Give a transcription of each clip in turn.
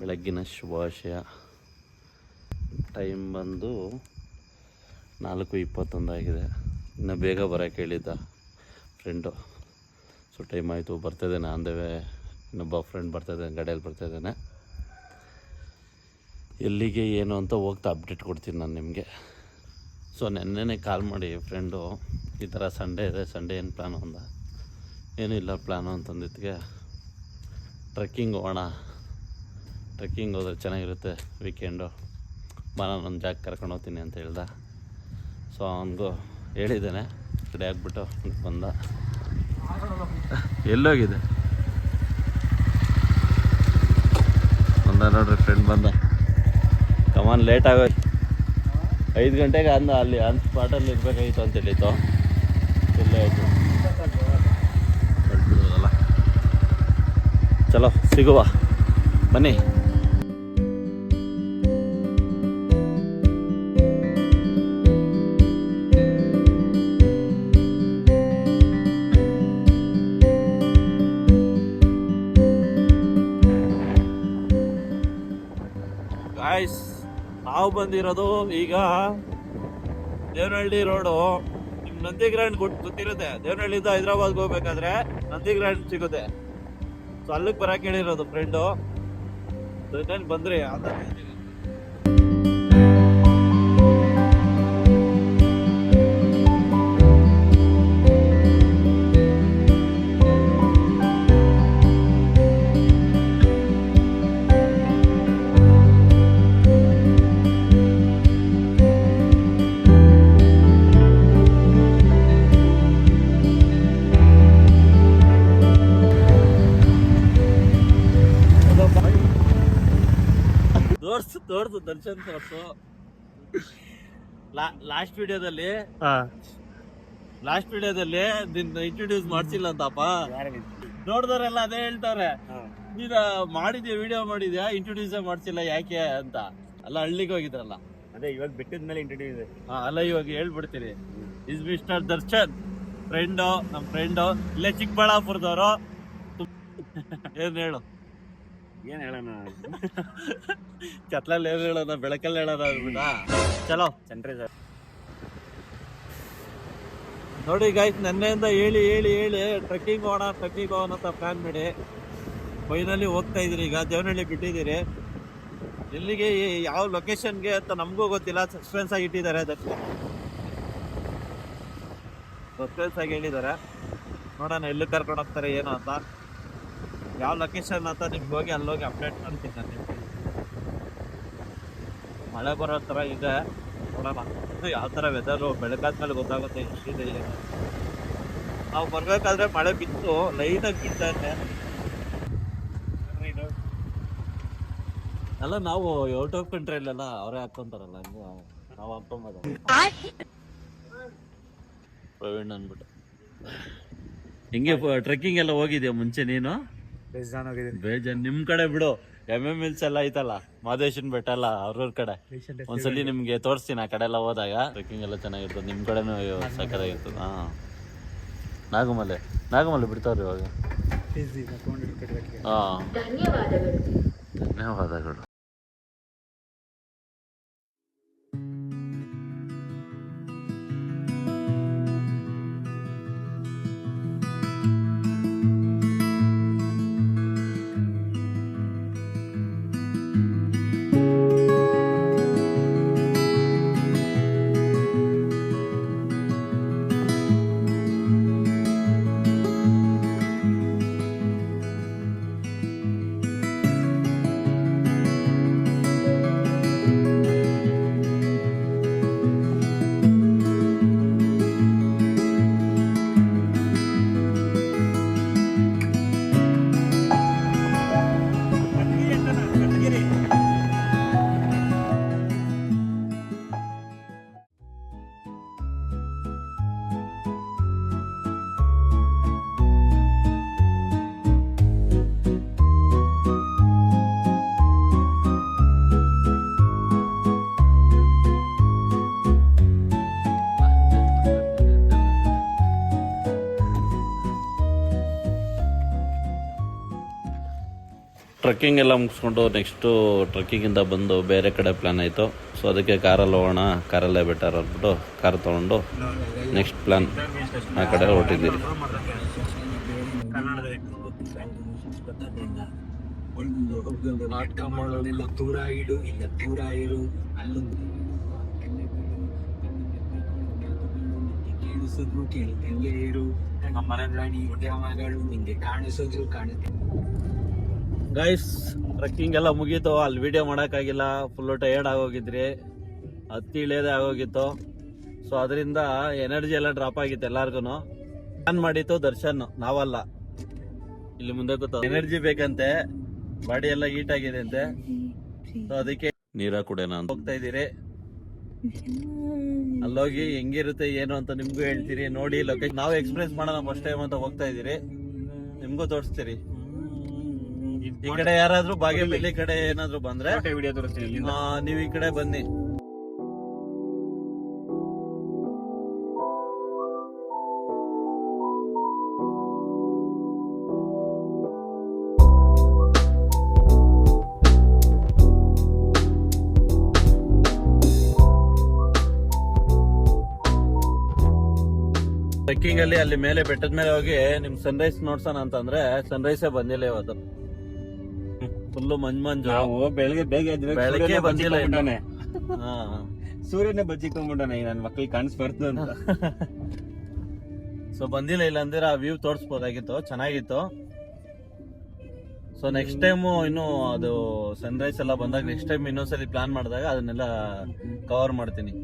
ಬೆಳಗ್ಗಿನ ಶುಭಾಶಯ. ಟೈಮ್ ಬಂದು 4:21 ಆಗಿದೆ. ಇನ್ನು ಬೇಗ ಬರೋಕ್ಕೆ ಹೇಳಿದ್ದ ಫ್ರೆಂಡು. ಸೊ ಟೈಮ್ ಆಯಿತು, ಬರ್ತಾಯಿದ್ದಾನೆ. ಅಂದವೇ ಇನ್ನೊಬ್ಬ ಫ್ರೆಂಡ್ ಬರ್ತಾಯಿದ್ದಾನೆ, ಗಾಡಿಯಲ್ಲಿ ಬರ್ತಾಯಿದ್ದಾನೆ. ಎಲ್ಲಿಗೆ ಏನು ಅಂತ ಹೋಗ್ತಾ ಅಪ್ಡೇಟ್ ಕೊಡ್ತೀನಿ ನಾನು ನಿಮಗೆ. ಸೊ ನೆನ್ನೆನೇ ಕಾಲ್ ಮಾಡಿ ಫ್ರೆಂಡು ಈ ಥರ ಸಂಡೇ ಇದೆ, ಸಂಡೇ ಏನು ಪ್ಲ್ಯಾನು ಅಂದ. ಏನೂ ಇಲ್ಲ ಪ್ಲ್ಯಾನು ಅಂತಂದಿದ್ದಕ್ಕೆ ಟ್ರೆಕ್ಕಿಂಗ್ ಹೋಗೋಣ, ಟ್ರೆಕ್ಕಿಂಗ್ ಹೋದ್ರೆ ಚೆನ್ನಾಗಿರುತ್ತೆ ವೀಕೆಂಡು, ಬಾ ನಾನು ಜಾಗ ಕರ್ಕೊಂಡು ಹೋಗ್ತೀನಿ ಅಂತ ಹೇಳ್ದ. ಸೊ ಅವನಿಗೂ ಹೇಳಿದ್ದೇನೆ, ರೆಡಿ ಆಗಿಬಿಟ್ಟು ಬಂದ. ಎಲ್ಲೋಗಿದೆ ಬಂದ ನೋಡ್ರಿ, ಫ್ರೆಂಡ್ ಬಂದ. ಕಮಾನ್, ಲೇಟ್ ಆಗೋಯ್ತು. 5 ಗಂಟೆಗೆ ಅಂದ ಅಲ್ಲಿ ಆನ್ ಸ್ಪಾಟಲ್ಲಿ ಇರಬೇಕಾಗಿತ್ತು ಅಂತ ಹೇಳಿತ್ತು. ಇಲ್ಲೇ ಆಯಿತು, ಹೊರಟ್ಬಿಡೋದಲ್ಲ. ಚಲೋ ಸಿಗುವ, ಬನ್ನಿ. ಗಾಯ್ಸ್, ನಾವು ಬಂದಿರೋದು ಈಗ ದೇವನಹಳ್ಳಿ ರೋಡು. ನಿಮ್ ನಂದಿ ಗ್ರ್ಯಾಂಡ್ ಗೊತ್ತಿರುತ್ತೆ. ದೇವನಹಳ್ಳಿಯಿಂದ ಹೈದ್ರಾಬಾದ್ಗೆ ಹೋಗ್ಬೇಕಾದ್ರೆ ನಂದಿ ಗ್ರ್ಯಾಂಡ್ ಸಿಗುತ್ತೆ. ಸೊ ಅಲ್ಲಿಗೆ ಬರಕ್ಕೆ ಹೇಳಿರೋದು ಫ್ರೆಂಡು. ಬಂದ್ರಿ ತೋರ್ಸು ದರ್ಶನ್ ತೋರ್ಸು. ಲಾಸ್ಟ್ ವಿಡಿಯೋದಲ್ಲಿ ನಿನ್ನ ಇಂಟ್ರೊಡ್ಯೂಸ್ ಮಾಡ್ಸಿಲ್ಲ ಅಂತಪ್ಪ. ನೋಡ್ದವ್ರೆಲ್ಲ ಅದೇ ಹೇಳ್ತವ್ರೆ, ನೀನು ಮಾಡಿದ್ಯಾ, ವಿಡಿಯೋ ಮಾಡಿದ್ಯಾ, ಇಂಟ್ರೊಡ್ಯೂಸೇ ಮಾಡ್ಸಿಲ್ಲ ಯಾಕೆ ಅಂತ. ಅಲ್ಲ ಹಳ್ಳಿಗೆ ಹೋಗಿದ್ರಲ್ಲ, ಅದೇ ಇವಾಗ ಬಿಟ್ಟಿದ್ಮೇಲೆ ಇಂಟ್ರೊಡ್ಯೂಸ್. ಅಲ್ಲ ಇವಾಗ ಹೇಳ್ಬಿಡ್ತೀನಿ. ಇಸ್ ಮಿಸ್ಟರ್ ದರ್ಶನ್, ಫ್ರೆಂಡು, ನಮ್ಮ ಫ್ರೆಂಡು ಇಲ್ಲೇ ಚಿಕ್ಕಬಳ್ಳಾಪುರದವರು. ಏನ್ ಹೇಳು, ಏನ್ ಹೇಳೋಣ, ಕತ್ಲಲ್ಲಿ ಏನು ಹೇಳೋಣ, ಬೆಳಕಲ್ಲಿ ಹೇಳೋಣ ಅಂದ್ಬಿಟ್ಟ. ಚಲೋ ಚಂದ್ರಿ ಸರ್ ನೋಡಿ ಗೈಸ್, ನೆನ್ನೆಯಿಂದ ಹೇಳಿ ಟ್ರೆಕ್ಕಿಂಗ್ ಹೋಗೋಣ ಅಂತ ಪ್ಲಾನ್ ಮಾಡಿ ಫೈನಲಿ ಹೋಗ್ತಾ ಇದ್ದೀರಿ. ಈಗ ದೇವನಹಳ್ಳಿ ಬಿಟ್ಟಿದ್ದೀರಿ. ಎಲ್ಲಿಗೆ, ಯಾವ ಲೊಕೇಶನ್ಗೆ ಅಂತ ನಮಗೂ ಗೊತ್ತಿಲ್ಲ, ಸಸ್ಪೆನ್ಸ್ ಆಗಿ ಇಟ್ಟಿದ್ದಾರೆ. ಸಸ್ಪೆನ್ಸ್ ಆಗಿ ಹೇಳಿದ್ದಾರೆ. ನೋಡೋಣ ಎಲ್ಲಿ ಕರ್ಕೊಂಡು ಹೋಗ್ತಾರೆ ಏನು ಅಂತ, ಯಾವ ಲೊಕೇಶನ್ ಅಂತ ನಿಮ್ಗೆ ಹೋಗಿ ಅಲ್ಲೋಗಿ ಅಪ್ಡೇಟ್ ಮಾಡ್ತೀನಿ ನಾನು ನಿಮ್ಗೆ. ಮಳೆ ಬರೋ ಥರ ಇದೆ, ನೋಡೋಣ ಯಾವ ಥರ ವೆದರು ಬೆಳಗಾದ್ಮೇಲೆ ಗೊತ್ತಾಗುತ್ತೆ ಎಷ್ಟಿದೆ ಏನು. ನಾವು ಬರ್ಬೇಕಾದ್ರೆ ಮಳೆ ಬಿತ್ತು, ಲೈಟಾಗಿ ಬಿಡ್ತಾ ಇದೆ. ಅಲ್ಲ ನಾವು ಔಟ್ ಆಫ್ ಕಂಟ್ರಿಯಲ್ಲೆಲ್ಲ ಅವರೇ ಹಾಕ್ಕೊಂತಾರಲ್ಲ, ಹಂಗೆ ನಾವು ಹಾಕ್ಕೊಂಬೋದು. ಪ್ರವೀಣ್ ಅಂದ್ಬಿಟ್ಟು. ಹಿಂಗೆ ಟ್ರೆಕ್ಕಿಂಗ್ ಎಲ್ಲ ಹೋಗಿದ್ಯಾ ಮುಂಚೆ ನೀನು? ಬೇಜಾನ್. ನಿಮ್ ಕಡೆ ಬಿಡು, MMLs ಎಲ್ಲ ಐತಲ್ಲ, ಮಾದೇಶನ್ ಬೆಟ್ಟ ಎಲ್ಲ ಅವ್ರವ್ರ ಕಡೆ. ಒಂದ್ಸಲಿ ನಿಮ್ಗೆ ತೋರಿಸ್ತೀನಿ, ಆ ಕಡೆ ಎಲ್ಲ ಹೋದಾಗ ಟ್ರೆಕ್ಕಿಂಗ್ ಎಲ್ಲ ಚೆನ್ನಾಗಿರ್ತದೆ. ನಿಮ್ ಕಡೆನೂ ಸಕ್ಕದಾಗಿರ್ತದೆ. ನಾಗಮಲೆ ಬಿಡ್ತಾವ್ರಿ ಇವಾಗ. ಧನ್ಯವಾದಗಳು. ಟ್ರಕ್ಕಿಂಗ್ ಎಲ್ಲ ಮುಗಿಸ್ಕೊಂಡು ನೆಕ್ಸ್ಟು ಟ್ರಕ್ಕಿಂಗಿಂದ ಬಂದು ಬೇರೆ ಕಡೆ ಪ್ಲ್ಯಾನ್ ಆಯಿತು. ಸೊ ಅದಕ್ಕೆ ಕಾರಲ್ಲಿ ಹೋಗೋಣ, ಕಾರಲ್ಲೇ ಬೆಟರ್ ಅಂದ್ಬಿಟ್ಟು ಕಾರ್ ತೊಗೊಂಡು ನೆಕ್ಸ್ಟ್ ಪ್ಲ್ಯಾನ್ ಆ ಕಡೆ ಹೊರಟಿದ್ದೀರಿ. ಗೈಸ್ ಟ್ರಕ್ಕಿಂಗ್ ಎಲ್ಲ ಮುಗೀತು, ಅಲ್ಲಿ ವಿಡಿಯೋ ಮಾಡೋಕ್ಕಾಗಿಲ್ಲ, ಫುಲ್ಲು ಟಯರ್ಡ್ ಆಗೋಗಿದ್ರಿ, ಹತ್ತಿ ಇಳಿಯೋದೇ ಆಗೋಗಿತ್ತು. ಸೊ ಅದರಿಂದ ಎನರ್ಜಿ ಎಲ್ಲ ಡ್ರಾಪ್ ಆಗಿತ್ತು ಎಲ್ಲಾರ್ಗು. ಪ್ಲಾನ್ ಮಾಡಿತ್ತು ದರ್ಶನ್, ನಾವಲ್ಲ. ಇಲ್ಲಿ ಮುಂದೆ ಕೂತ ಎನರ್ಜಿ ಬೇಕಂತೆ, ಬಾಡಿ ಎಲ್ಲ ಹೀಟ್ ಆಗಿದೆ ಅಂತೆ. ಸೊ ಅದಕ್ಕೆ ನೀರ ಕುಡಿಯೋಣ ಅಂತ ಹೋಗ್ತಾ ಇದ್ದೀರಿ. ಅಲ್ಲೋಗಿ ಹೆಂಗಿರುತ್ತೆ ಏನು ಅಂತ ನಿಮ್ಗೂ ಹೇಳ್ತೀರಿ. ನೋಡಿ ಲೊಕೇಶನ್ ನಾವು ಎಕ್ಸ್ಪೀರಿಯನ್ಸ್ ಮಾಡೋಣ ಫಸ್ಟ್ ಟೈಮ್ ಅಂತ ಹೋಗ್ತಾ ಇದ್ದೀರಿ, ನಿಮ್ಗೂ ತೋರಿಸ್ತೀರಿ. ಈ ಕಡೆ ಯಾರಾದ್ರೂ ಬಾಗೇಪಲ್ಲಿ ಕಡೆ ಏನಾದ್ರು ಬಂದ್ರೆ ವಿಡಿಯೋ ತೋರಿಸ್ತೀನಿ. ನೀವು ಈ ಕಡೆ ಬನ್ನಿ. ಟ್ರೆಕ್ಕಿಂಗ್ ಅಲ್ಲಿ ಅಲ್ಲಿ ಮೇಲೆ ಬೆಟ್ಟದ ಮೇಲೆ ಹೋಗಿ ನಿಮ್ ಸನ್ರೈಸ್ ನೋಡ್ಸೋಣ ಅಂತಂದ್ರೆ ಸನ್ರೈಸೇ ಬಂದಿಲ್ಲ ಇವತ್ತು. ಫುಲ್ಲು ಮಂಜು. ನಾವು ಬೆಳಗ್ಗೆ ಬೇಗ ಬೆಳಗ್ಗೆ ಬಂದಿಲ್ಲ ಇನ್ನು. ಸೂರ್ಯನೇ ಬಜ್ಜಿಕೊಂಡ್ಬಿಟ್ಟಾನೆ ನನ್ನ ಮಕ್ಳಿಗೆ ಕಾಣಿಸ್ಬಾರ್ದು ಅಂತ. ಸೊ ಬಂದಿಲ್ಲ, ಇಲ್ಲ ಅಂದ್ರೆ ಆ ವ್ಯೂ ತೋರಿಸ್ಬೋದಾಗಿತ್ತು, ಚೆನ್ನಾಗಿತ್ತು. ಸೊ ನೆಕ್ಸ್ಟ್ ಟೈಮು ಇನ್ನು ಅದು ಸನ್ರೈಸ್ ಎಲ್ಲ ಬಂದಾಗ ನೆಕ್ಸ್ಟ್ ಟೈಮ್ ಇನ್ನೊಂದ್ಸಲಿ ಪ್ಲಾನ್ ಮಾಡಿದಾಗ ಅದನ್ನೆಲ್ಲ ಕವರ್ ಮಾಡ್ತೀನಿ.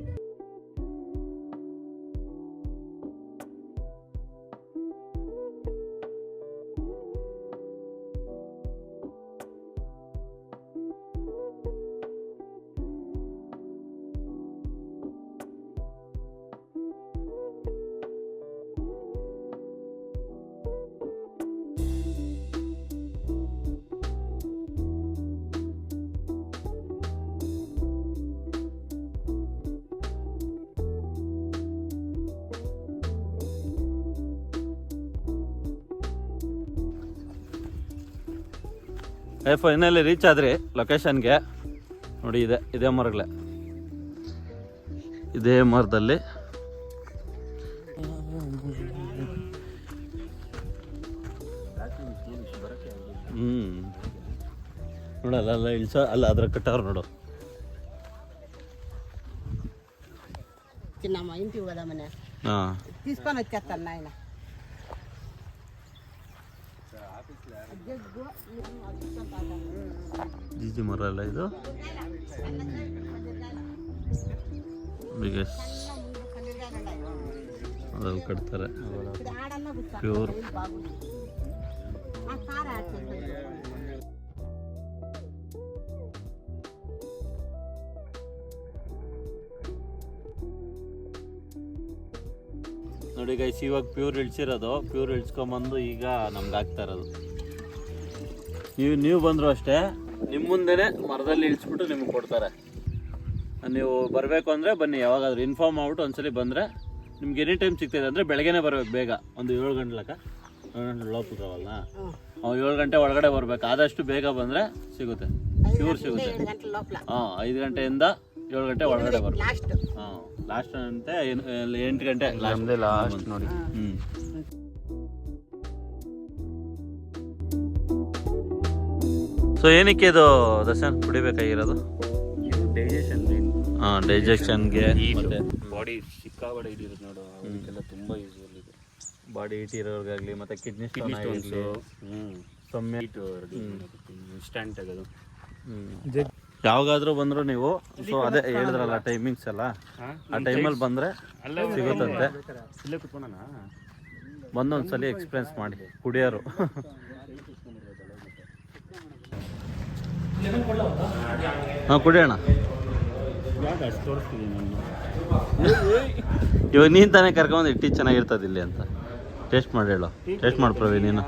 ಫೈನಲಿ ರೀಚ್ ಆದ್ರಿ ಲೊಕೇಶನ್ಗೆ. ನೋಡಿ ಇದೇ ಮರಗಳೇ, ಇದೇ ಮರದಲ್ಲಿ ನೋಡಲ್ಲ ಅಲ್ಲ ಇಳ್ಸ ಅಲ್ಲ ಅದ್ರ ಕಟ್ಟವ್ರು ನೋಡು. తీసుకొని వచ్చేస్తాను నాయన. ಜಿಜಿ ಮರ ಅಲ್ಲ ಇದು, ಬಿಗಸ್ ಅದ್ರಲ್ಲಿ ಕಟ್ತಾರೆ ಪ್ಯೂರ್. ನೋಡಿ ಗೈಸ್, ಇವಾಗ ಪ್ಯೂರ್ ಇಳಿಸಿರೋದು, ಪ್ಯೂರ್ ಇಳಿಸ್ಕೊಂಬಂದು ಈಗ ನಮ್ಗೆ ಆಗ್ತಾ ಇರೋದು. ನೀವು ಬಂದರೂ ಅಷ್ಟೇ, ನಿಮ್ಮ ಮುಂದೆನೇ ಮರದಲ್ಲಿ ಇಳಿಸ್ಬಿಟ್ಟು ನಿಮ್ಗೆ ಕೊಡ್ತಾರೆ. ನೀವು ಬರಬೇಕು ಅಂದರೆ ಬನ್ನಿ, ಯಾವಾಗಾದ್ರೂ ಇನ್ಫಾರ್ಮ್ ಮಾಡ್ಬಿಟ್ಟು ಒಂದ್ಸಲಿ ಬಂದರೆ ನಿಮ್ಗೆ ಎನಿ ಟೈಮ್ ಸಿಗ್ತಾಯಿದೆ. ಅಂದರೆ ಬೆಳಗ್ಗೆನೇ ಬರ್ಬೇಕು, ಬೇಗ ಒಂದು 7 ಗಂಟೆಲಕ 7 ಗಂಟೆ ಲೋಪುತ್ತವಲ್ಲ, 7 ಗಂಟೆ ಒಳಗಡೆ ಬರ್ಬೇಕು. ಆದಷ್ಟು ಬೇಗ ಬಂದರೆ ಸಿಗುತ್ತೆ, ಪ್ಯೂರ್ ಸಿಗುತ್ತೆ. 5 ಗಂಟೆಯಿಂದ 7 ಗಂಟೆ ಒಳಗಡೆ ಬರ್ಬೇಕು. ಲಾಸ್ಟ್ ಅಂತೆ 8 ಗಂಟೆ ಲಾಸ್ಟ್ ನೋಡಿ. ಸೊ ಏನಕ್ಕೆ ಇದು ದರ್ಶನ್ ಕುಡಿಬೇಕಾಗಿರೋದು? ಡೈಜೆಷನ್ಗೆ ಮತ್ತೆ ಬಾಡಿ ಸಿಕ್ಕಾಬಡೆ ಇರುತ್ತೆ ನೋಡು, ಅದಕ್ಕೆಲ್ಲ ತುಂಬ ಯೂಸ್ಫುಲ್ ಇದೆ. ಬಾಡಿ ಹೀಟ್ ಇರೋರ್ಗಾಗಲಿ ಮತ್ತೆ ಕಿಡ್ನಿ ಸ್ಟೋನ್ಸ್, ಸೊಮ್ಮೆ ಇನ್ಸ್ಟಂಟ್ ಆಗೋದು. ಯಾವಾಗಾದ್ರೂ ಬಂದ್ರು ನೀವು, ಸೊ ಅದೇ ಹೇಳಿದ್ರಲ್ಲ ಟೈಮಿಂಗ್ಸ್ ಎಲ್ಲ, ಆ ಟೈಮಲ್ಲಿ ಬಂದರೆ ಸಿಗುತ್ತಂತೆ. ಇಲ್ಲೇ ಕುತ್ಕೊಳ್ಳೋಣ, ಬಂದೊಂದ್ಸಲಿ ಎಕ್ಸ್ಪೀರಿಯನ್ಸ್ ಮಾಡಿ ಕುಡಿಯೋರು. ಹಾಂ ಕುಡಿಯೋಣ. ಇವಾಗ ನೀನು ತಾನೇ ಕರ್ಕೊಂಡು ಟೀ ಚೆನ್ನಾಗಿರ್ತದೆ ಇಲ್ಲಿ ಅಂತ ಟೇಸ್ಟ್ ಮಾಡಿ ಹೇಳು. ಟೇಸ್ಟ್ ಮಾಡಿ ಪ್ರವೀಣ್, ನೀನು.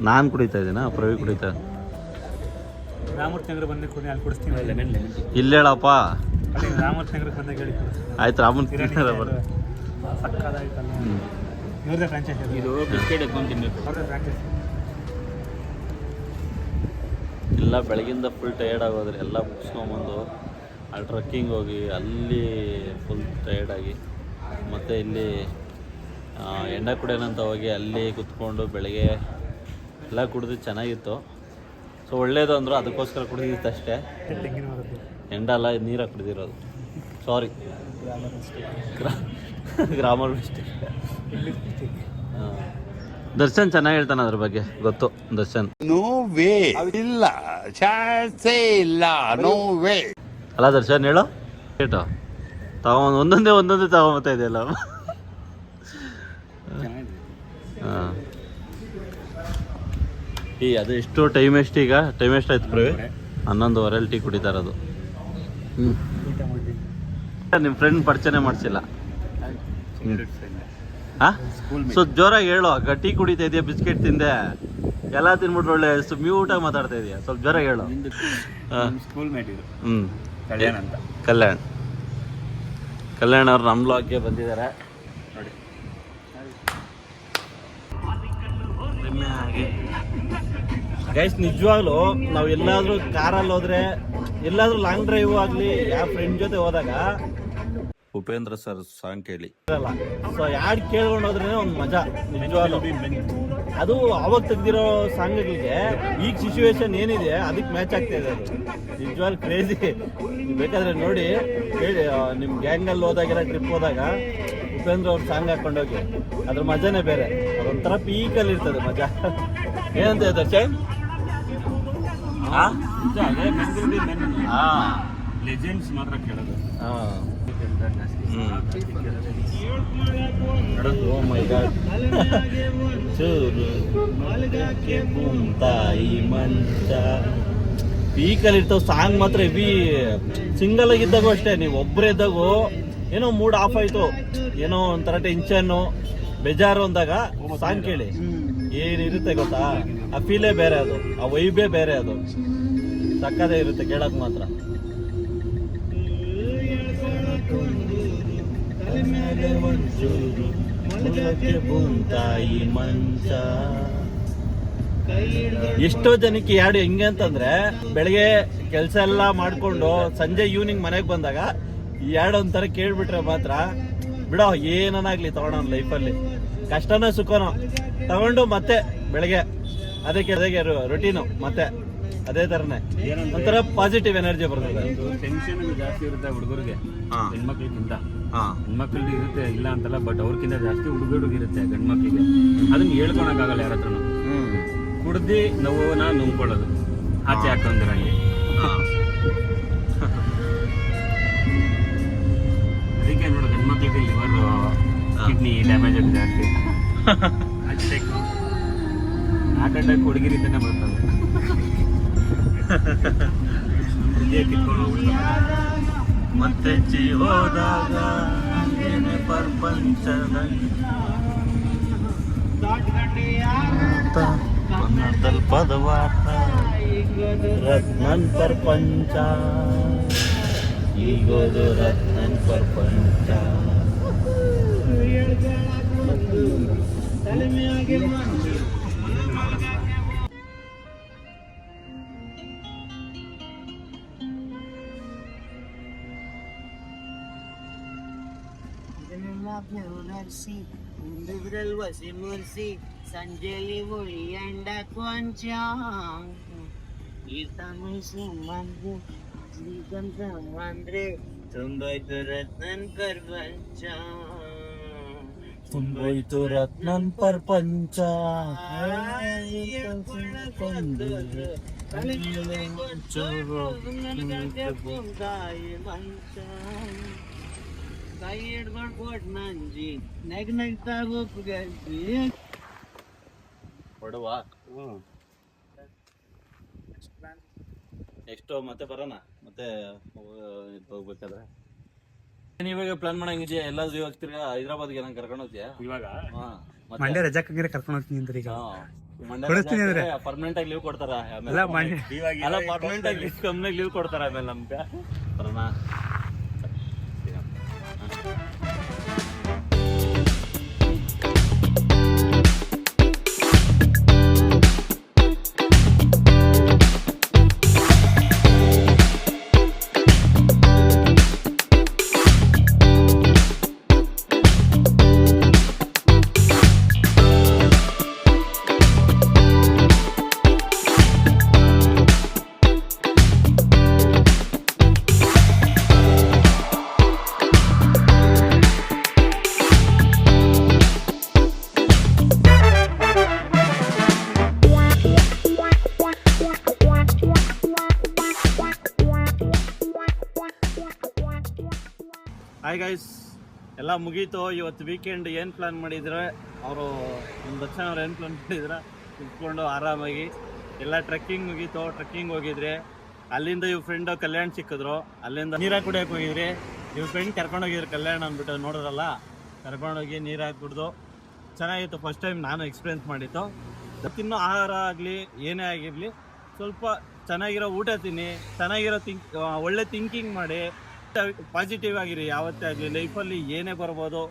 ನಾನು ಕುಡಿತಾ ಇದ್ದೀನಾ, ಪ್ರವೀಣ್ ಕುಡಿತಾ? ರಾಮೂರ್ತಿ ನಗರ ಬಂದು ಕುಡಿ, ಅಲ್ಲಿ ಕುಡಿಸ್ತೀನಿ. ಇಲ್ಲಿ ಹೇಳಪ್ಪ. ರಾಮೂರ್ತಿ ನಗರಕ್ಕೆ ಬಂದಾಗ ಹೇಳಿ. ಆಯ್ತು, ರಾಮೂರ್ತಿ ನಗರ ಬರ್ರಿ. ಇದು ಬಿಸ್ಕೆಟ್ ಎತ್ಕೊಂಡು ತಿನ್ನಬೇಕು. ಇಲ್ಲ ಬೆಳಗಿಂದ ಫುಲ್ ಟಯರ್ಡ್ ಆಗೋದ್ರೆ ಎಲ್ಲ ಮುಗಿಸ್ಕೊಂಬಂದು ಅಲ್ಲಿ ಟ್ರಕ್ಕಿಂಗ್ ಹೋಗಿ ಅಲ್ಲಿ ಫುಲ್ ಟಯರ್ಡಾಗಿ ಮತ್ತು ಇಲ್ಲಿ ಎಂಡ ಕುಡಿಯೋಣಂತ ಹೋಗಿ ಅಲ್ಲಿ ಕುತ್ಕೊಂಡು ಬೆಳಗ್ಗೆ ಎಲ್ಲ ಕುಡಿದು ಚೆನ್ನಾಗಿತ್ತು. ಸೊ ಒಳ್ಳೇದು ಅಂದರು, ಅದಕ್ಕೋಸ್ಕರ ಕುಡಿದಿತ್ತು ಅಷ್ಟೇ. ಎಂಡ ಅಲ್ಲ, ನೀರಾಗಿ ಕುಡಿದಿರೋದು. ಸಾರಿ, ಗ್ರಾಮರ್ ಮಿಸ್ಟೇಕ್. ದರ್ಶನ್ ಚೆನ್ನಾಗಿ ಹೇಳ್ತಾನೆ ಅದ್ರ ಬಗ್ಗೆ, ಗೊತ್ತು ದರ್ಶನ್. ನೋ ವೇ, ಇಲ್ಲ ಚಾನ್ಸೇ ಇಲ್ಲ, ನೋ ವೇ. ಅಲ್ಲ ದರ್ಶನ್ ಹೇಳು, ಕೇಟು ಒಂದೊಂದೇ ತಗೊಂಬತ್ತಾ ಇದೆಯಲ್ಲ. ಹಾಂ, ಅದು ಎಷ್ಟು ಟೈಮ್ ಎಷ್ಟು ಈಗ? ಟೈಮ್ ಎಷ್ಟು ಆಯ್ತು ಪ್ರವೀಣ್? 11:15 ಟೀ ಕುಡಿತಾ ಇರೋದು. ನಿಮ್ಮ ಫ್ರೆಂಡ್ ಪರಿಚಯ ಮಾಡಿಸಿಲ್ಲ? ಹಾಂ, ಸ್ವಲ್ಪ ಜೋರಾಗಿ ಹೇಳು. ಟೀ ಕುಡಿತಾ ಇದೆಯಾ, ಬಿಸ್ಕೆಟ್ ತಿಂದೆ, ಎಲ್ಲ ತಿನ್ಬಿಟ್ರೆ ಒಳ್ಳೆ ಮ್ಯೂಟಾಗಿ ಮಾತಾಡ್ತಾ ಇದೆಯಾ, ಸ್ವಲ್ಪ ಜೋರಾಗಿ ಹೇಳು. ಸ್ಕೂಲ್ ಮೇಟ್ ಇದು. ಕಲ್ಯಾಣ್ ಅಂತ. ಕಲ್ಯಾಣ್ ಅವ್ರು ನಮ್ಮ ಬ್ಲಾಗ್ಗೆ ಬಂದಿದ್ದಾರೆ ನೋಡಿ. ಗೈಸ್, ನಿಜವಾಗ್ಲೂ ನಾವು ಎಲ್ಲಾದರೂ ಕಾರಲ್ಲಿ ಹೋದ್ರೆ, ಎಲ್ಲಾದರೂ ಲಾಂಗ್ ಡ್ರೈವ್ ಆಗಲಿ, ಯಾವ ಫ್ರೆಂಡ್ ಜೊತೆ ಹೋದಾಗ ಉಪೇಂದ್ರ ಸರ್ ಸಾಂಗ್ ಕೇಳಿ ಇರಲ್ಲ. ಸೊ ಯಾರು ಕೇಳ್ಕೊಂಡು ಹೋದ್ರೆ ಒಂದು ಮಜಾ ನಿಜವಾಗ್ಲೂ. ಅದು ಅವಾಗ ತೆಗ್ದಿರೋ ಸಾಂಗ್ಗಳಿಗೆ ಈಗ ಸಿಚುವೇಶನ್ ಏನಿದೆ ಅದಕ್ಕೆ ಮ್ಯಾಚ್ ಆಗ್ತಾ ಇದೆ. ಅದು ನಿಜವಾಗ್ಲೂ ಕ್ರೇಜಿ. ಬೇಕಾದ್ರೆ ನೋಡಿ, ಹೇಳಿ ನಿಮ್ಮ ಗ್ಯಾಂಗಲ್ಲಿ ಹೋದಾಗೆಲ್ಲ ಟ್ರಿಪ್ ಹೋದಾಗ ಉಪೇಂದ್ರ ಅವ್ರ ಸಾಂಗ್ ಹಾಕೊಂಡೋಗಿ, ಅದ್ರ ಮಜಾನೇ ಬೇರೆ. ಅದೊಂಥರ ಪೀಕಲ್ಲಿ ಇರ್ತದೆ ಮಜಾ. ಏನಂತ ದರ್ಶನ್? ಲೆಜೆಂಡ್ಸ್ ಮಾತ್ರ ಕೇಳೋದು. ಓ ಮೈ ಗಾಡ್. ಚೂರು ತಾಯಿ ಮಂಚ ಪೀಕಲ್ಲಿ ಇರ್ತಾವ ಸಾಂಗ್ ಮಾತ್ರ. ಇವಿ ಸಿಂಗಲ್ ಆಗಿದ್ದಾಗೂ ಅಷ್ಟೇ, ನೀವು ಒಬ್ಬರೇ ಇದ್ದಾಗೂ ಏನೋ ಮೂಡ್ ಆಫ್ ಆಯ್ತು, ಏನೋ ಒಂಥರ ಟೆನ್ಷನ್ನು, ಬೇಜಾರು ಅಂದಾಗ ಸಾಂಗ್ ಕೇಳಿ, ಏನಿರುತ್ತೆ ಗೊತ್ತಾ, ಆ ಫೀಲೇ ಬೇರೆ, ಅದು ಆ ವೈಬೇ ಬೇರೆ, ಅದು ಸಕ್ಕದೇ ಇರುತ್ತೆ ಕೇಳಕ್ ಮಾತ್ರ. ತಾಯಿ ಮಂಚ. ಎಷ್ಟೋ ಜನಕ್ಕೆ ಯಾರು ಹೆಂಗೆ ಅಂತಂದ್ರೆ, ಬೆಳಗ್ಗೆ ಕೆಲಸ ಎಲ್ಲ ಮಾಡ್ಕೊಂಡು ಸಂಜೆ ಈವ್ನಿಂಗ್ ಮನೆಗೆ ಬಂದಾಗ ಈ ಎರಡು ಒಂಥರ ಕೇಳ್ಬಿಟ್ರೆ ಮಾತ್ರ ಬಿಡೋ, ಏನನ್ನಾಗ್ಲಿ ತಗೊಳೋಣ ಲೈಫಲ್ಲಿ, ಕಷ್ಟನೋ ಸುಖನೋ ತಗೊಂಡು ಮತ್ತೆ ಬೆಳಗ್ಗೆ ಅದಕ್ಕೆ ರೊಟೀನು ಮತ್ತೆ ಅದೇ ತರನೇ ಒಂಥರ ಪಾಸಿಟಿವ್ ಎನರ್ಜಿ ಬರ್ತದೆ. ಟೆನ್ಷನ್ ಜಾಸ್ತಿ ಇರುತ್ತೆ ಹುಡುಗರಿಗೆ, ಹೆಣ್ಮಕ್ಳಿಗಿಂತ. ಹೆಣ್ಮಕ್ಳಿಗೆ ಇರುತ್ತೆ ಇಲ್ಲ ಅಂತಲ್ಲ, ಬಟ್ ಅವ್ರಕ್ಕಿಂತ ಜಾಸ್ತಿ ಹುಡುಗರಿಗೆ ಇರುತ್ತೆ ಗಂಡು ಮಕ್ಳಿಗೆ. ಅದನ್ನ ಹೇಳ್ಕೊಳಕ್ಕಾಗಲ್ಲ ಯಾರ ಹತ್ರನು. ಕುಡ್ದು ನೋವನ್ನ ನುಂಗ್ಕೊಳ್ಳೋದು, ಆಚೆ ಹಾಕೊಂಡ್ರಂಗೆ. ಅದಕ್ಕೆ ನೋಡು, ಗಂಡು ಮಕ್ಳಿಗೆ ಲಿವರ್, ಕಿಡ್ನಿ ಡ್ಯಾಮೇಜ್ ಆಗಿದೆ ಜಾಸ್ತಿ. ಹಾರ್ಟ್ ಅಟ್ಯಾಕ್ ಹುಡುಗಿರಿಂದನೇ ಬರ್ತದೆ. ಮತ್ತೆ ಹೋದಾಗ ಪ್ರಪಂಚದಲ್ಲಿ ತಲ್ಪದವಾಟ ರತ್ನನ್ ಪ್ರಪಂಚ, ಈಗೋದು ರತ್ನನ್ ಪ್ರಪಂಚ. ಸಂಜೆಲಿ ಉಳಿಯಂಡ ಕೊಂಚ ಅಂದ್ರೆ ತುಂಬೋಯ್ತು ರತ್ನನ್ ಪ್ರಪಂಚ, ತುಂಬೋಯ್ತು ರತ್ನನ್ ಪ್ರಪಂಚ. ಕೈ ಹಿಡ್ಕೊಂಡು ಕೊಟ್ ನಂಜಿ ನಗ್ತಾ ಒಪ್ಪಿಗೆ ಹೊಡುವ ನೆಕ್ಸ್ಟ್ ಮತ್ತೆ ಬರೋಣ, ಮತ್ತೆ ಹೋಗ್ಬೇಕಾದ್ರೆ. ನೀವಾಗ ಪ್ಲಾನ್ ಮಾಡಂಗಿದ್ಯಾ? ಎಲ್ಲಾದ್ರೂ ಇವಾಗ ತಿರ್ಗಾ ಹೈದ್ರಾಬಾದ್ಗೆ ಏನಂಗೆ ಕರ್ಕೊಂಡು ಹೋಗ್ತೀಯಾ ಇವಾಗ? ಮಂಡ್ಯ ರಜಾಕ್ಕೆ ಕರ್ಕೊಂಡು ಹೋಗ್ತೀನಿ ಅಂತ ಈಗ ಪರ್ಮನೆಂಟ್ ಆಗಿ ಲೀವ್ ಕೊಡ್ತಾರ? ಅಲ್ಲ, ಪರ್ಮನೆಂಟ್ ಆಗಿ ಕಂಪ್ನಿಗೆ ಲೀವ್ ಕೊಡ್ತಾರ ಆಮೇಲೆ ನಮ್ಗೆ ಬರೋಣ. ಹಾಯ್ ಗೈಸ್, ಎಲ್ಲ ಮುಗೀತು. ಇವತ್ತು ವೀಕೆಂಡ್ ಏನು ಪ್ಲ್ಯಾನ್ ಮಾಡಿದ್ರೆ ಅವರು ನಮ್ಮ ದರ್ಶನ್ ಅವ್ರು ಏನು ಪ್ಲ್ಯಾನ್ ಮಾಡಿದ್ರೆ ಕುತ್ಕೊಂಡು ಆರಾಮಾಗಿ ಎಲ್ಲ ಟ್ರೆಕ್ಕಿಂಗ್ ಮುಗೀತು. ಟ್ರೆಕ್ಕಿಂಗ್ ಹೋಗಿದ್ರೆ ಅಲ್ಲಿಂದ ಇವ್ರ ಫ್ರೆಂಡು ಕಲ್ಯಾಣ್ ಸಿಕ್ಕಿದ್ರು. ಅಲ್ಲಿಂದ ನೀರಾಗಿ ಕುಡಿಯೋಕೆ ಹೋಗಿದ್ರಿ. ಇವ್ರ ಫ್ರೆಂಡ್ ಕರ್ಕೊಂಡೋಗಿದ್ರು ಕಲ್ಯಾಣ ಅಂದ್ಬಿಟ್ಟು ನೋಡೋರಲ್ಲ, ಕರ್ಕೊಂಡೋಗಿ ನೀರಾಗಿ ಕುಡಿದು ಚೆನ್ನಾಗಿತ್ತು. ಫಸ್ಟ್ ಟೈಮ್ ನಾನು ಎಕ್ಸ್ಪೀರಿಯೆನ್ಸ್ ಮಾಡಿತ್ತು. ತಿನ್ನೋ ಆಹಾರ ಆಗಲಿ ಏನೇ ಆಗಿರಲಿ ಸ್ವಲ್ಪ ಚೆನ್ನಾಗಿರೋ ಊಟ ತಿನ್ನಿ, ಚೆನ್ನಾಗಿರೋ ಒಳ್ಳೆ ಥಿಂಕಿಂಗ್ ಮಾಡಿ, ಪಾಸಿಟಿವ್ ಆಗಿರಿ. ಯಾವತ್ತೇ ಆಗಲಿ ಲೈಫಲ್ಲಿ ಏನೇ ಬರ್ಬೋದು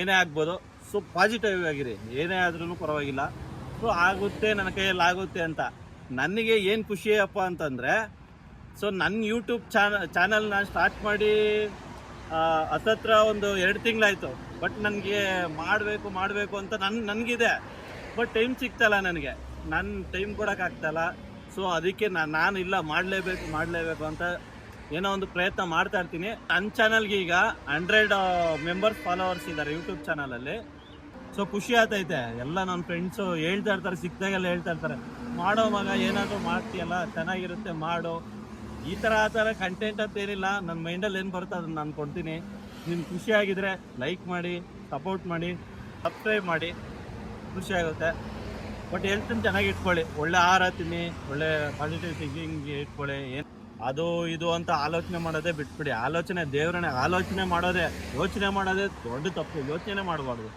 ಏನೇ ಆಗ್ಬೋದು, ಸೊ ಪಾಸಿಟಿವ್ ಆಗಿರಿ. ಏನೇ ಆದ್ರೂ ಪರವಾಗಿಲ್ಲ, ಸೊ ಆಗುತ್ತೆ, ನನ್ನ ಕೈಯಲ್ಲಿ ಆಗುತ್ತೆ ಅಂತ. ನನಗೆ ಏನು ಖುಷಿಯಪ್ಪ ಅಂತಂದರೆ, ಸೊ ನನ್ನ ಯೂಟ್ಯೂಬ್ ಚಾನಲ್ನ ಸ್ಟಾರ್ಟ್ ಮಾಡಿ ಹತ್ತತ್ರ ಒಂದು 2 ತಿಂಗಳಾಯಿತು. ಬಟ್ ನನಗೆ ಮಾಡಬೇಕು ಅಂತ ನನಗಿದೆ. ಬಟ್ ಟೈಮ್ ಸಿಗ್ತಲ್ಲ ನನಗೆ, ನನ್ನ ಟೈಮ್ ಕೊಡೋಕ್ಕಾಗ್ತಲ್ಲ. ಸೊ ಅದಕ್ಕೆ ನಾನು ಇಲ್ಲ ಮಾಡಲೇಬೇಕು ಅಂತ ಏನೋ ಒಂದು ಪ್ರಯತ್ನ ಮಾಡ್ತಾ ಇರ್ತೀನಿ. ನನ್ನ ಚಾನಲ್ಗೆ ಈಗ 100 ಮೆಂಬರ್ಸ್ ಫಾಲೋವರ್ಸ್ ಇದ್ದಾರೆ ಯೂಟ್ಯೂಬ್ ಚಾನಲಲ್ಲಿ. ಸೊ ಖುಷಿ ಆಗ್ತೈತೆ. ಎಲ್ಲ ನನ್ನ ಫ್ರೆಂಡ್ಸು ಹೇಳ್ತಾ ಇರ್ತಾರೆ, ಸಿಕ್ಕಿದಾಗೆಲ್ಲ ಹೇಳ್ತಾ ಇರ್ತಾರೆ, ಮಾಡೋ ಮಗ ಏನಾದರೂ ಮಾಡ್ತೀಯಲ್ಲ ಚೆನ್ನಾಗಿರುತ್ತೆ ಮಾಡು. ಈ ಥರ ಆ ಥರ ಕಂಟೆಂಟ್ ಅಂತ ಏನಿಲ್ಲ, ನನ್ನ ಮೈಂಡಲ್ಲಿ ಏನು ಬರುತ್ತೆ ಅದನ್ನು ನಾನು ಕೊಡ್ತೀನಿ. ನಿಮ್ಗೆ ಖುಷಿಯಾಗಿದ್ದರೆ ಲೈಕ್ ಮಾಡಿ, ಸಪೋರ್ಟ್ ಮಾಡಿ, ಸಬ್ಸ್ಕ್ರೈಬ್ ಮಾಡಿ, ಖುಷಿಯಾಗುತ್ತೆ. ಬಟ್ ಹೆಲ್ತನ್ನು ಚೆನ್ನಾಗಿ ಇಟ್ಕೊಳ್ಳಿ, ಒಳ್ಳೆ ಆಹಾರ ತಿನ್ನಿ, ಒಳ್ಳೆ ಪಾಸಿಟಿವ್ ಥಿಂಕಿಂಗ್ ಇಟ್ಕೊಳ್ಳಿ. ಏನು ಅದು ಇದು ಅಂತ ಆಲೋಚನೆ ಮಾಡೋದೇ ಬಿಟ್ಬಿಡಿ. ಆಲೋಚನೆ ಮಾಡೋದೇ ದೊಡ್ಡ ತಪ್ಪು. ಯೋಚನೆ ಮಾಡಬಾರ್ದು.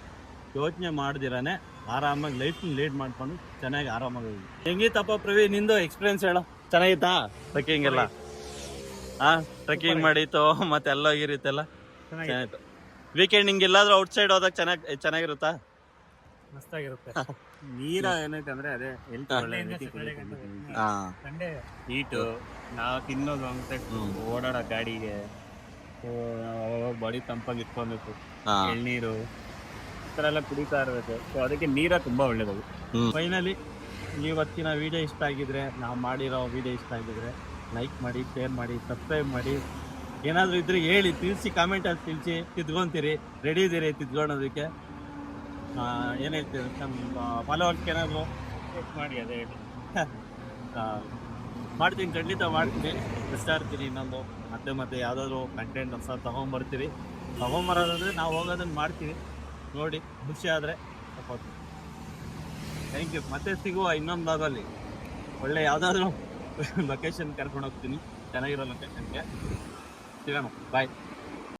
ಯೋಚನೆ ಮಾಡ್ದಿರಾನೆ ಆರಾಮಾಗಿ ಲೈಫ್ನ ಲೀಡ್ ಮಾಡ್ಕೊಂಡು ಚೆನ್ನಾಗಿ ಆರಾಮಾಗಿ ಹೋಗಿ. ಹೆಂಗಿತ್ತಪ್ಪ ಪ್ರವೀಣ್, ನಿಂದು ಎಕ್ಸ್ಪೀರಿಯನ್ಸ್ ಹೇಳೋ? ಚೆನ್ನಾಗಿತ್ತಾ ಟ್ರೆಕ್ಕಿಂಗ್ ಎಲ್ಲ? ಟ್ರೆಕ್ಕಿಂಗ್ ಮಾಡಿತ್ತು ಮತ್ತೆ ಎಲ್ಲ ಹೋಗಿರುತ್ತೆಲ್ಲ ಚೆನ್ನಾಗಿತ್ತು. ವೀಕೆಂಡ್ ಹಿಂಗೆ ಎಲ್ಲಾದ್ರೂ ಔಟ್ಸೈಡ್ ಹೋದಾಗ ಚೆನ್ನಾಗಿರುತ್ತಾ? ಮಸ್ತಾಗಿರುತ್ತೆ. ನೀರ ಏನೈತೆ ಅಂದ್ರೆ ಅದೇ ಹೆಲ್ತ್ ಹೀಟು, ನಾವು ತಿನ್ನೋದು ಅಂತ ಓಡಾಡೋ ಗಾಡಿಗೆ ಬಾಡಿ ತಂಪಾಗಿ ಇಟ್ಕೊಬೇಕು. ಎಳ್ನೀರು ಈ ಥರ ಎಲ್ಲ ಕುಡಿತಾ ಇರಬೇಕು. ಸೊ ಅದಕ್ಕೆ ನೀರ ತುಂಬಾ ಒಳ್ಳೇದು. ಫೈನಲಿ ಇವತ್ತಿನ ವಿಡಿಯೋ ಇಷ್ಟ ಆಗಿದ್ರೆ, ನಾವು ಮಾಡಿರೋ ವಿಡಿಯೋ ಇಷ್ಟ ಆಗಿದ್ರೆ ಲೈಕ್ ಮಾಡಿ, ಶೇರ್ ಮಾಡಿ, ಸಬ್ಸ್ಕ್ರೈಬ್ ಮಾಡಿ. ಏನಾದರೂ ಇದ್ರೆ ಹೇಳಿ, ತಿಳಿಸಿ, ಕಾಮೆಂಟಲ್ಲಿ ತಿಳಿಸಿ. ತಿದ್ಕೊಂತೀರಿ, ರೆಡಿ ಇದ್ದೀರಿ ತಿದ್ಕೊಳೋದಕ್ಕೆ. ಏನು ಹೇಳ್ತೀರಿ ನಮ್ಮ ಫಾಲೋವರ್ಸ್ಗೆ ಏನಾದರೂ ಮಾಡಿ ಅದೇ ಹೇಳಿ. ಮಾಡ್ತೀನಿ, ಖಂಡಿತ ಮಾಡ್ತೀನಿ. ಇಷ್ಟ ಇರ್ತೀನಿ ಇನ್ನೊಂದು ಮತ್ತೆ ಯಾವುದಾದ್ರು ಕಂಟೆಂಟ್ ಹೊಸ ತೊಗೊಂಬರೋದಂದರೆ ನಾವು ಹೋಗೋದನ್ನು ಮಾಡ್ತೀವಿ. ನೋಡಿ ಖುಷಿ ಆದರೆ ಸಪೋರ್ಟ್. Thank you. ಮತ್ತೆ ಸಿಗುವ ಇನ್ನೊಂದು ಭಾಗದಲ್ಲಿ. ಒಳ್ಳೆ ಯಾವುದಾದ್ರೂ ಲೊಕೇಶನ್ ಕರ್ಕೊಂಡು ಹೋಗ್ತೀನಿ, ಚೆನ್ನಾಗಿರೋ ಲೊಕೇಶನ್ಗೆ ಸಿಗೋಣ. ಬಾಯ್.